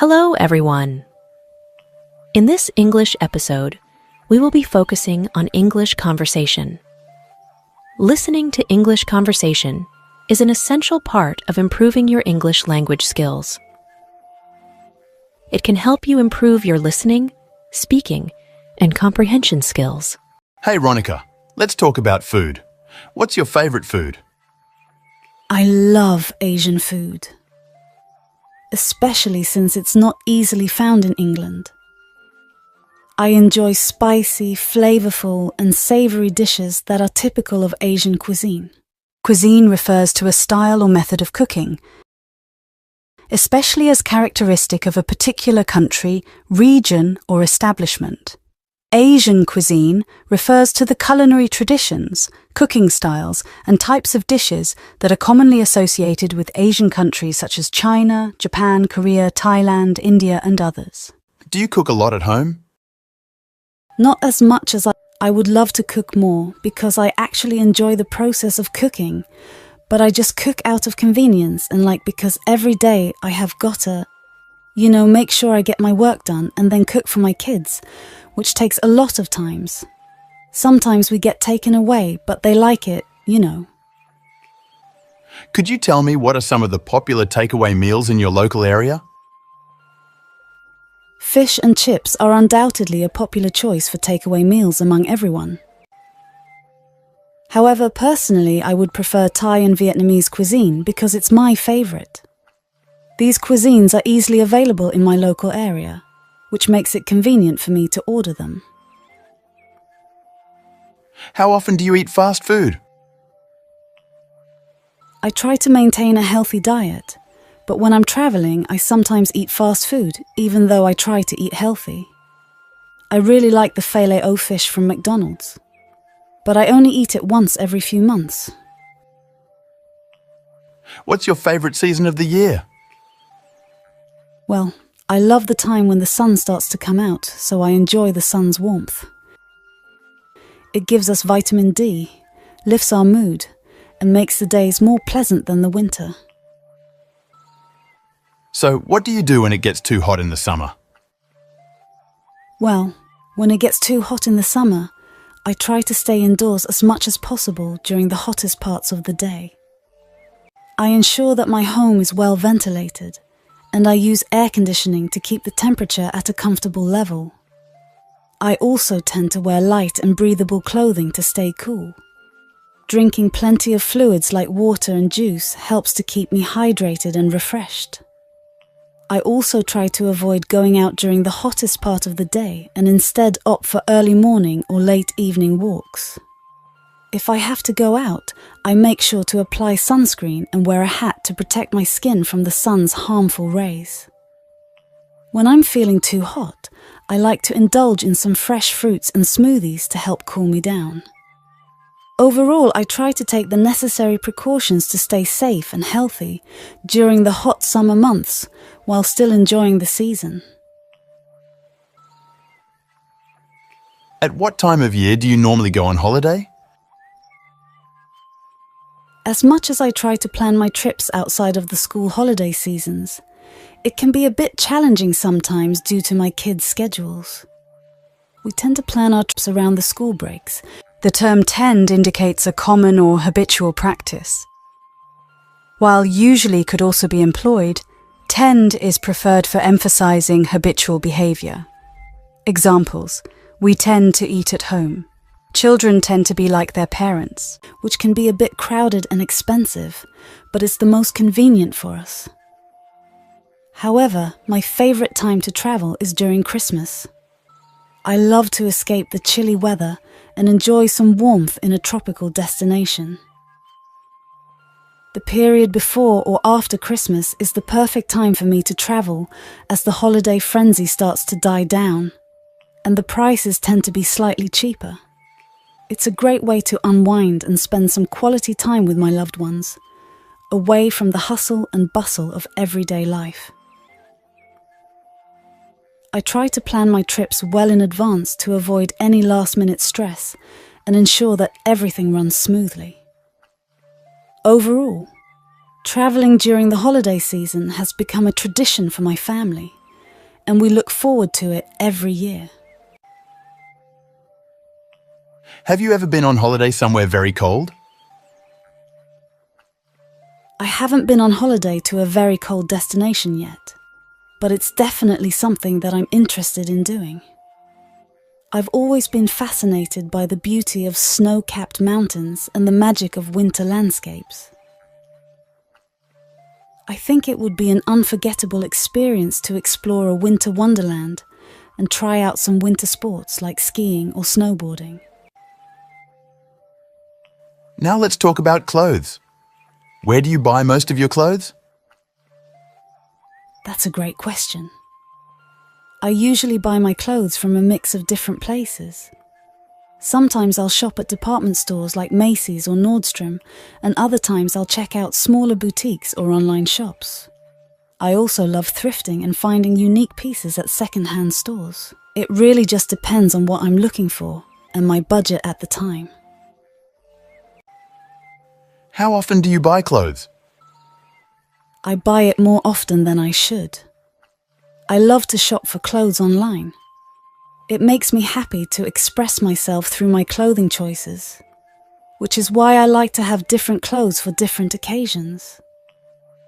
Hello, everyone. In this English episode, we will be focusing on English conversation. Listening to English conversation is an essential part of improving your English language skills. It can help you improve your listening, speaking, and comprehension skills. Hey, Ronica, let's talk about food. What's your favorite food? I love Asian food, especially since it's not easily found in England. I enjoy spicy, flavorful, and savory dishes that are typical of Asian cuisine. Cuisine refers to a style or method of cooking, especially as characteristic of a particular country, region, or establishment. Asian cuisine refers to the culinary traditions, cooking styles, and types of dishes that are commonly associated with Asian countries such as China, Japan, Korea, Thailand, India, and others. Do you cook a lot at home? Not as much as I would love to cook more because I actually enjoy the process of cooking, but I just cook out of convenience and because every day I have gotta, make sure I get my work done and then cook for my kids, which takes a lot of times. Sometimes we get taken away, but they like it. Could you tell me what are some of the popular takeaway meals in your local area? Fish and chips are undoubtedly a popular choice for takeaway meals among everyone. However, personally, I would prefer Thai and Vietnamese cuisine because it's my favorite. These cuisines are easily available in my local area, which makes it convenient for me to order them. How often do you eat fast food? I try to maintain a healthy diet, but when I'm traveling, I sometimes eat fast food, even though I try to eat healthy. I really like the filet-o fish from McDonald's, but I only eat it once every few months. What's your favorite season of the year? Well, I love the time when the sun starts to come out, so I enjoy the sun's warmth. It gives us vitamin D, lifts our mood, and makes the days more pleasant than the winter. So, what do you do when it gets too hot in the summer? Well, when it gets too hot in the summer, I try to stay indoors as much as possible during the hottest parts of the day. I ensure that my home is well ventilated, and I use air conditioning to keep the temperature at a comfortable level. I also tend to wear light and breathable clothing to stay cool. Drinking plenty of fluids like water and juice helps to keep me hydrated and refreshed. I also try to avoid going out during the hottest part of the day and instead opt for early morning or late evening walks. If I have to go out, I make sure to apply sunscreen and wear a hat to protect my skin from the sun's harmful rays. When I'm feeling too hot, I like to indulge in some fresh fruits and smoothies to help cool me down. Overall, I try to take the necessary precautions to stay safe and healthy during the hot summer months while still enjoying the season. At what time of year do you normally go on holiday? As much as I try to plan my trips outside of the school holiday seasons, it can be a bit challenging sometimes due to my kids' schedules. We tend to plan our trips around the school breaks. The term tend indicates a common or habitual practice. While usually could also be employed, tend is preferred for emphasizing habitual behavior. Examples: we tend to eat at home. Children tend to be like their parents, which can be a bit crowded and expensive, but it's the most convenient for us. However, my favorite time to travel is during Christmas. I love to escape the chilly weather and enjoy some warmth in a tropical destination. The period before or after Christmas is the perfect time for me to travel as the holiday frenzy starts to die down, and the prices tend to be slightly cheaper. It's a great way to unwind and spend some quality time with my loved ones, away from the hustle and bustle of everyday life. I try to plan my trips well in advance to avoid any last-minute stress and ensure that everything runs smoothly. Overall, traveling during the holiday season has become a tradition for my family, and we look forward to it every year. Have you ever been on holiday somewhere very cold? I haven't been on holiday to a very cold destination yet, but it's definitely something that I'm interested in doing. I've always been fascinated by the beauty of snow-capped mountains and the magic of winter landscapes. I think it would be an unforgettable experience to explore a winter wonderland and try out some winter sports like skiing or snowboarding. Now let's talk about clothes. Where do you buy most of your clothes? That's a great question. I usually buy my clothes from a mix of different places. Sometimes I'll shop at department stores like Macy's or Nordstrom, and other times I'll check out smaller boutiques or online shops. I also love thrifting and finding unique pieces at second-hand stores. It really just depends on what I'm looking for and my budget at the time. How often do you buy clothes? I buy it more often than I should. I love to shop for clothes online. It makes me happy to express myself through my clothing choices, which is why I like to have different clothes for different occasions.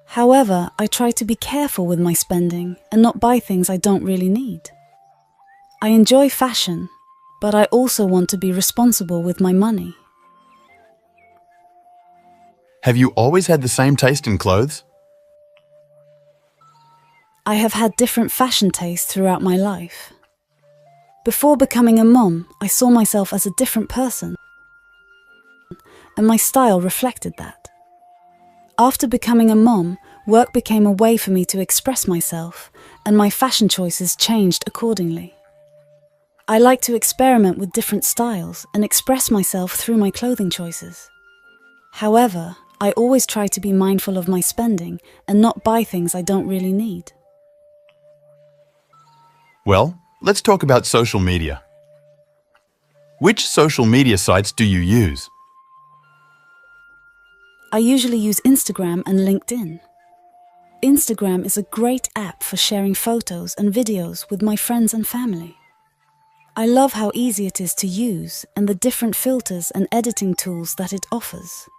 However, I try to be careful with my spending and not buy things I don't really need. I enjoy fashion, but I also want to be responsible with my money. Have you always had the same taste in clothes? I have had different fashion tastes throughout my life. Before becoming a mom, I saw myself as a different person, and my style reflected that. After becoming a mom, work became a way for me to express myself, and my fashion choices changed accordingly. I like to experiment with different styles and express myself through my clothing choices. However, I always try to be mindful of my spending and not buy things I don't really need. Well, let's talk about social media. Which social media sites do you use? I usually use Instagram and LinkedIn. Instagram is a great app for sharing photos and videos with my friends and family. I love how easy it is to use and the different filters and editing tools that it offers.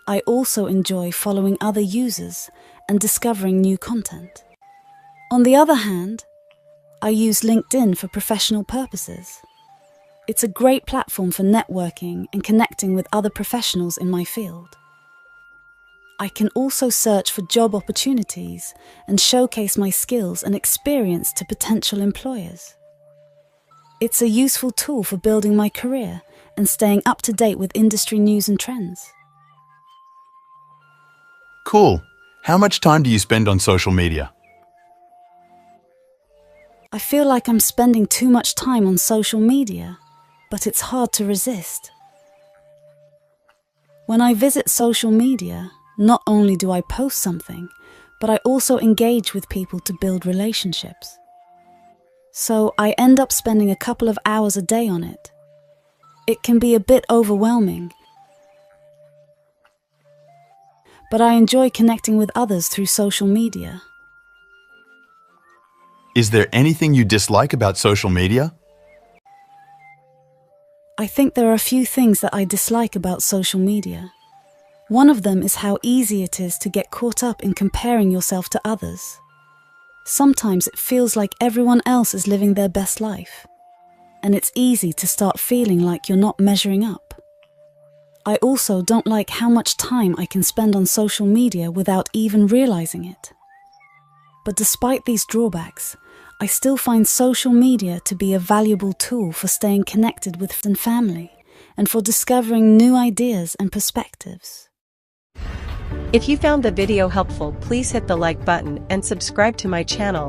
I also enjoy following other users and discovering new content. On the other hand, I use LinkedIn for professional purposes. It's a great platform for networking and connecting with other professionals in my field. I can also search for job opportunities and showcase my skills and experience to potential employers. It's a useful tool for building my career and staying up to date with industry news and trends. Cool. How much time do you spend on social media? I feel like I'm spending too much time on social media, but it's hard to resist. When I visit social media, not only do I post something, but I also engage with people to build relationships. So I end up spending a couple of hours a day on it. It can be a bit overwhelming, but I enjoy connecting with others through social media. Is there anything you dislike about social media? I think there are a few things that I dislike about social media. One of them is how easy it is to get caught up in comparing yourself to others. Sometimes it feels like everyone else is living their best life, and it's easy to start feeling like you're not measuring up. I also don't like how much time I can spend on social media without even realizing it. But despite these drawbacks, I still find social media to be a valuable tool for staying connected with friends and family, and for discovering new ideas and perspectives. If you found the video helpful, please hit the like button and subscribe to my channel